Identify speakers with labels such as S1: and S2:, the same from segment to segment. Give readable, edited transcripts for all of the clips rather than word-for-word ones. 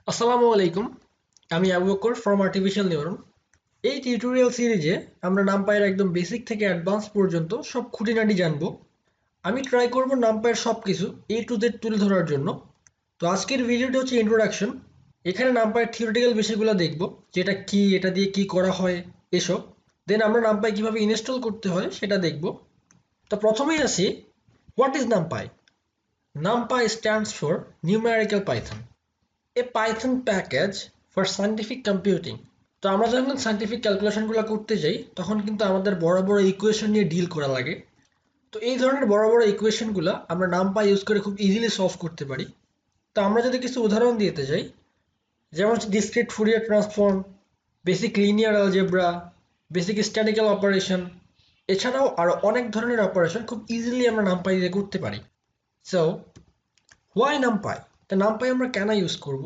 S1: আসসালামু আলাইকুম। আমি Abu Bakar from artificial neuron. এই টিউটোরিয়াল সিরিজে আমরা নামপাইয়ের একদম বেসিক থেকে অ্যাডভান্স পর্যন্ত সব খুঁটিনাটি জানবো। আমি ট্রাই করব নামপাইয়ের সব কিছু A to Z তুলে ধরার জন্য। তো আজকের ভিডিওটি হচ্ছে ইন্ট্রোডাকশন। এখানে নামপাইয়ের থিওরিটিক্যাল বিষয়গুলো দেখব, যেটা কি, এটা দিয়ে কি করা হয়, এসব। দেন আমরা নামপাই কিভাবে ইনস্টল করতে হয় সেটা দেখব। তো প্রথমেই আসি, what is NumPy? NumPy stands for numerical Python, a Python package for scientific computing। তো আমরা যখন সায়েন্টিফিক ক্যালকুলেশনগুলো করতে যাই তখন কিন্তু আমাদের বড় বড় ইকুয়েশন নিয়ে ডিল করা লাগে। তো এই ধরনের বড় বড় ইকুয়েশনগুলো আমরা নামপাই ইউজ করে খুব ইজিলি সলভ করতে পারি। তো আমরা যদি কিছু উদাহরণ দিতে যাই, যেমন হচ্ছে discrete Fourier transform, basic linear algebra, basic স্ট্যাটিক্যাল operation, এছাড়াও আরো অনেক ধরনের অপারেশন খুব ইজিলি আমরা নামপাই দিয়ে করতে পারি। So why NumPy? তো নামপাই আমরা কেন ইউজ করব?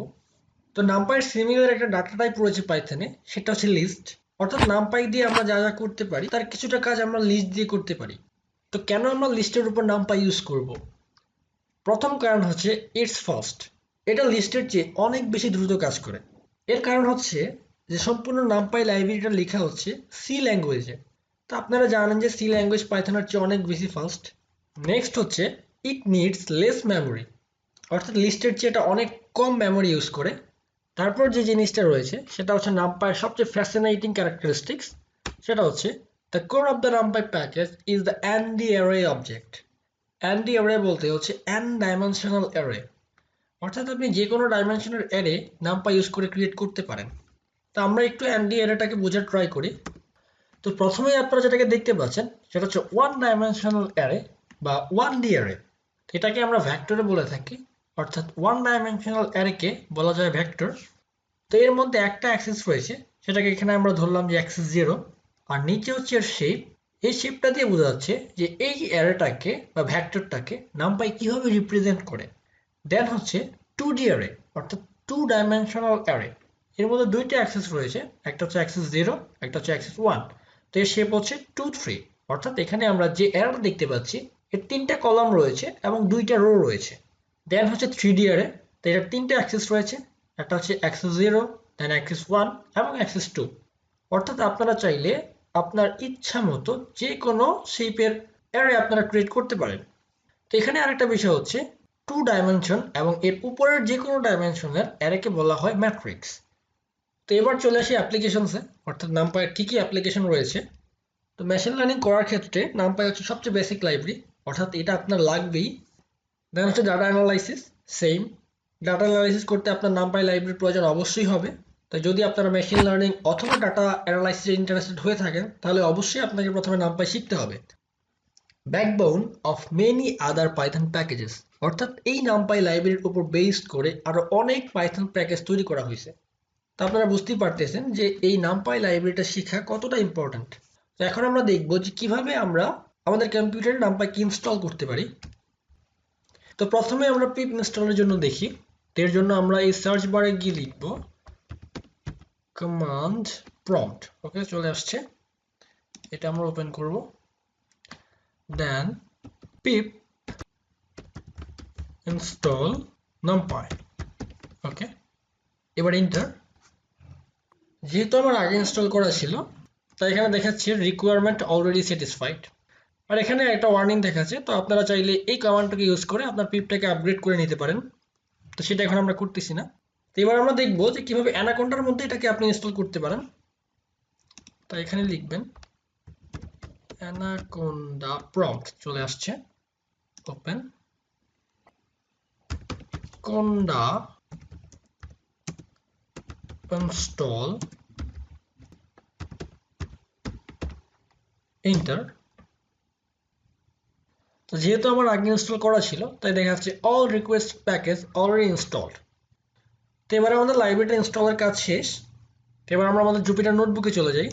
S1: তো নামপাইয়ের সিমিলার একটা ডাটা টাইপ রয়েছে পাইথনে, সেটা হচ্ছে লিস্ট। অর্থাৎ নামপাই দিয়ে আমরা যা যা করতে পারি তার কিছুটা কাজ আমরা লিস্ট দিয়ে করতে পারি। তো কেন আমরা লিস্টের উপর নামপাই ইউজ করব? প্রথম কারণ হচ্ছে ইটস ফাস্ট। এটা লিস্টের চেয়ে অনেক বেশি দ্রুত কাজ করে। এর কারণ হচ্ছে যে সম্পূর্ণ নামপাই লাইব্রেরিটা লেখা হচ্ছে সি ল্যাঙ্গুয়েজে। তো আপনারা জানেন যে সি ল্যাঙ্গুয়েজ পাইথনের চেয়ে অনেক বেশি ফাস্ট। নেক্সট হচ্ছে ইট নিডস লেস মেমোরি, অর্থাৎ লিস্টের চেয়ে এটা অনেক কম মেমোরি ইউজ করে। তারপর যে জিনিসটা রয়েছে সেটা হচ্ছে নামপাইয়ের সবচেয়ে ফ্যাসিনেটিং ক্যারেক্টারিস্টিক্স, সেটা হচ্ছে the core of the NumPy package is the Andy array object. Andy array বলতে হচ্ছে অ্যান ডাইমেনশনাল অ্যারে, অর্থাৎ আপনি যে কোনো ডাইমেনশনাল অ্যারে নামপাই ইউজ করে ক্রিয়েট করতে পারেন। তো আমরা একটু অ্যান্ডি অ্যারেটাকে বোঝার ট্রাই করি। তো প্রথমেই আপনারা যেটাকে দেখতে পাচ্ছেন সেটা হচ্ছে ওয়ান ডাইমেনশনাল অ্যারে বা 1D অ্যারে। এটাকে আমরা ভেক্টরে বলে থাকি, অর্থাৎ ওয়ান ডাইমেনশনাল অ্যারেকে বলা যায় ভেক্টর। তো এর মধ্যে একটা অ্যাক্সিস রয়েছে, সেটাকে এখানে আমরা ধরলাম যে অ্যাক্সিস 0, আর নিচে হচ্ছে এর শেপ। এই শেপটা দিয়ে বোঝা যাচ্ছে যে এই অ্যারেটাকে বা ভেক্টরটাকে নামপাই কিভাবে রিপ্রেজেন্ট করে। দেন হচ্ছে 2D অ্যারে, অর্থাৎ টু ডাইমেনশনাল অ্যারে। এর মধ্যে দুইটা অ্যাক্সিস রয়েছে, একটা হচ্ছে অ্যাক্সিস 0, একটা হচ্ছে অ্যাক্সিস 1। তো এর শেপ হচ্ছে 2 3, অর্থাৎ এখানে আমরা যে অ্যারেটা দেখতে পাচ্ছি এর তিনটা কলাম রয়েছে এবং দুইটা রো রয়েছে। দেন হচ্ছে 3D অ্যারে। তো এটার তিনটা অ্যাক্সিস রয়েছে, একটা হচ্ছে অ্যাক্সিস 0, দেন অ্যাক্সিস 1 এবং অ্যাক্সিস 2। অর্থাৎ আপনারা চাইলে আপনার ইচ্ছা মতো যে কোনো শেপের অ্যারে আপনারা ক্রিয়েট করতে পারেন। তো এখানে আরেকটা বিষয় হচ্ছে টু ডাইমেনশন এবং এর উপরের যে কোনো ডাইমেনশনের অ্যারেকে বলা হয় ম্যাট্রিক্স। তো এবার চলে আসি অ্যাপ্লিকেশনসে, অর্থাৎ নামপাইয়ের কি কি অ্যাপ্লিকেশন রয়েছে। তো মেশিন লার্নিং করার ক্ষেত্রে নামপাই হচ্ছে সবচেয়ে বেসিক লাইব্রেরি, অর্থাৎ এটা আপনার লাগবেই। দেন হচ্ছে data analysis, same. Data analysis করতে আপনার নামপাই লাইব্রেরির প্রয়োজন অবশ্যই হবে। তো যদি আপনারা মেশিন লার্নিং অথবা ডাটা অ্যানালাইসিসে ইন্টারেস্টেড হয়ে থাকেন তাহলে অবশ্যই আপনাকে প্রথমে নামপাই শিখতে হবে। Backbone of many other Python packages, অর্থাৎ এই নামপাই লাইব্রেরির উপর বেসড করে আরো অনেক পাইথন প্যাকেজ তৈরি করা হয়েছে। তো আপনারা বুঝতেই পারতেছেন যে এই নামপাই লাইব্রেরিটা শেখা কতটা ইম্পর্ট্যান্ট। তো এখন আমরা দেখব যে কিভাবে আমরা আমাদের কম্পিউটারে নামপাইকে ইনস্টল করতে পারি। তো প্রথমে আমরা পিপ ইনস্টলের জন্য দেখি। এর জন্য আমরা এই সার্চ বারে গিয়ে লিখব কমান্ড প্রম্পট। ওকে, চলে আসছে, এটা আমরা ওপেন করব। দেন পিপ ইনস্টল নামপাই। ওকে, এবার এন্টার। যেহেতু আমার আগে ইনস্টল করা ছিল তাই এখানে দেখাচ্ছে রিকোয়ারমেন্ট অলরেডি স্যাটিসফাইড, আর এখানে একটা ওয়ার্নিং দেখাচ্ছে। তো আপনারা চাইলে এই কমান্ডটাকে ইউজ করে আপনার পিপটাকে আপগ্রেড করে নিতে পারেন। তো সেটা এখন আমরা করতেছি না। তো এবার আমরা দেখবো যে কিভাবে অ্যানাকোন্ডার মধ্যে এটাকে আপনি ইনস্টল করতে পারেন। তো এখানে লিখবেন অ্যানাকোন্ডা, প্রম্পট চলে আসছে, ওপেন কোন্ডা ইনস্টল, এন্টার। তো যেহেতু আমার আগে ইনস্টল করা ছিল তাই দেখা যাচ্ছে all request package already installed. তো এবার আমাদের লাইব্রেরিটা ইনস্টলের কাজ শেষ। তো এবার আমরা আমাদের জুপিটার নোটবুকে চলে যাই।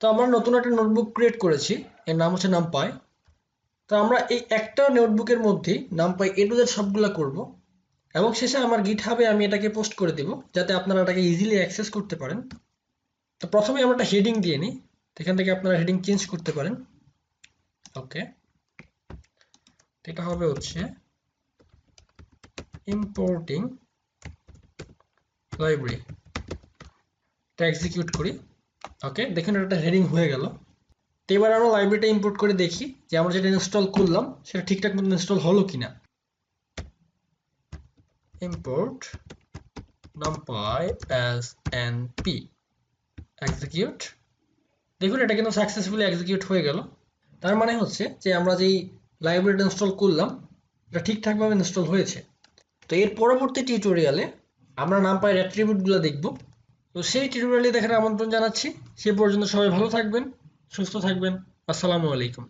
S1: তো আমরা নতুন একটা নোটবুক ক্রিয়েট করেছি, এর নাম হচ্ছে নামপাই। তো আমরা এই একটা নোটবুকের মধ্যেই নামপাই A to Z সবগুলা করব, এবং শেষে আমার গিটহাবে আমি এটাকে পোস্ট করে দিব যাতে আপনারা এটাকে ইজিলি অ্যাক্সেস করতে পারেন। তো প্রথমে আমরা একটা হেডিং দিয়ে নিই, এখান থেকে আপনারা হেডিং চেঞ্জ করতে পারেন। ওকে, এটা হবে হচ্ছে ইম্পোর্টিং লাইব্রেরি, এটা এক্সিকিউট করি। ওকে, দেখুন এটা একটা হেডিং হয়ে গেল। তো এবার আমরা লাইব্রেরিটা ইম্পোর্ট করে দেখি যে আমরা যেটা ইনস্টল করলাম সেটা ঠিকঠাক মতো ইনস্টল হলো কিনা। Import numpy as np, execute. দেখুন এটা কিন্তু সাকসেসফুলি এক্সিকিউট হয়ে গেল। তার মানে হচ্ছে যে আমরা যেই লাইব্রেরিটা ইনস্টল করলাম এটা ঠিকঠাকভাবে ইনস্টল হয়েছে। তো এর পরবর্তী টিউটোরিয়ালে আমরা নামপাইয়ের অ্যাট্রিবিউটগুলো দেখব। তো সেই টিউটোরিয়ালে দেখার আমন্ত্রণ জানাচ্ছি। সে পর্যন্ত সবাই ভালো থাকবেন, সুস্থ থাকবেন। আসসালামু আলাইকুম।